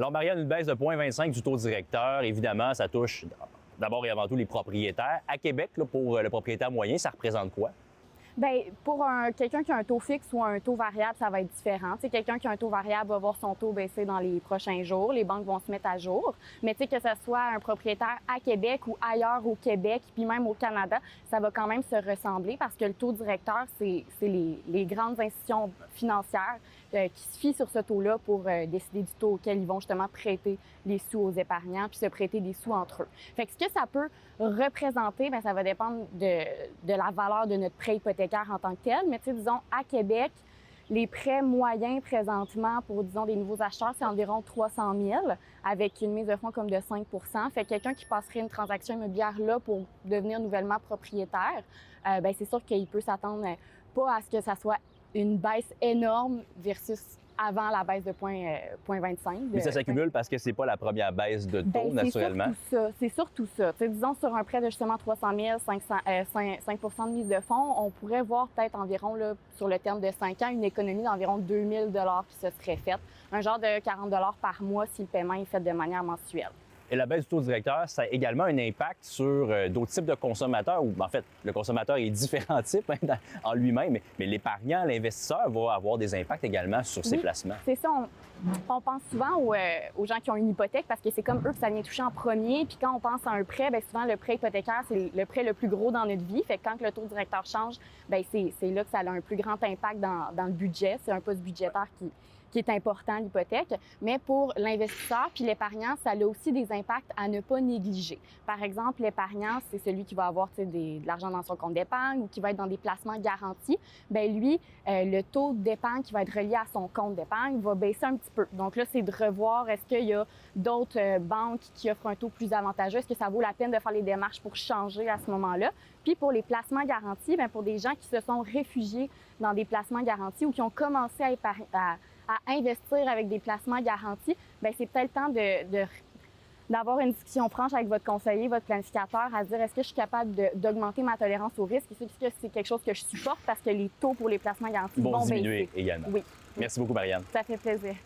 Alors, Marianne, une baisse de 0,25 du taux directeur, évidemment, ça touche d'abord et avant tout les propriétaires. À Québec, là, pour le propriétaire moyen, ça représente quoi? Bien, pour quelqu'un qui a un taux fixe ou un taux variable, ça va être différent. Tu sais, quelqu'un qui a un taux variable va voir son taux baisser dans les prochains jours. Les banques vont se mettre à jour. Mais tu sais, que ce soit un propriétaire à Québec ou ailleurs au Québec, puis même au Canada, ça va quand même se ressembler parce que le taux directeur, c'est les grandes institutions financières qui se fient sur ce taux-là pour décider du taux auquel ils vont justement prêter les sous aux épargnants puis se prêter des sous entre eux. Fait que ce que ça peut représenter, bien, ça va dépendre de la valeur de notre prêt hypothécaire en tant que tel. Mais tu sais, disons, à Québec, les prêts moyens présentement pour, disons, des nouveaux acheteurs, c'est environ 300 000 avec une mise de fonds comme de 5 Fait que quelqu'un qui passerait une transaction immobilière là pour devenir nouvellement propriétaire, ben c'est sûr qu'il peut s'attendre pas à ce que ça soit une baisse énorme versus avant la baisse de 0,25. Mais ça s'accumule parce que c'est pas la première baisse de taux, naturellement. C'est surtout ça. T'sais, disons, sur un prêt de justement 300 000, 5 de mise de fonds, on pourrait voir peut-être environ, là, sur le terme de 5 ans, une économie d'environ 2 000 qui se serait faite. Un genre de 40 par mois si le paiement est fait de manière mensuelle. Et la baisse du taux directeur, ça a également un impact sur d'autres types de consommateurs, ou en fait, le consommateur est différent type en lui-même, mais l'épargnant, l'investisseur va avoir des impacts également sur ses placements. C'est ça. On pense souvent aux gens qui ont une hypothèque parce que c'est comme eux que ça vient toucher en premier. Puis quand on pense à un prêt, bien souvent le prêt hypothécaire, c'est le prêt le plus gros dans notre vie. Fait que quand le taux directeur change, bien c'est là que ça a un plus grand impact dans le budget. C'est un poste budgétaire qui est important, l'hypothèque. Mais pour l'investisseur puis l'épargnant, ça a aussi des impacts à ne pas négliger. Par exemple, l'épargnant, c'est celui qui va avoir de l'argent dans son compte d'épargne ou qui va être dans des placements garantis. Ben lui, le taux d'épargne qui va être relié à son compte d'épargne va baisser un petit peu. Donc là, c'est de revoir est-ce qu'il y a d'autres banques qui offrent un taux plus avantageux. Est-ce que ça vaut la peine de faire les démarches pour changer à ce moment-là? Puis pour les placements garantis, bien pour des gens qui se sont réfugiés dans des placements garantis ou qui ont commencé à investir avec des placements garantis, bien c'est peut-être le temps d'avoir une discussion franche avec votre conseiller, votre planificateur, à se dire est-ce que je suis capable d'augmenter ma tolérance au risque? Est-ce que c'est quelque chose que je supporte parce que les taux pour les placements garantis vont diminuer baisser? également. Oui. Merci beaucoup, Marianne. Ça fait plaisir.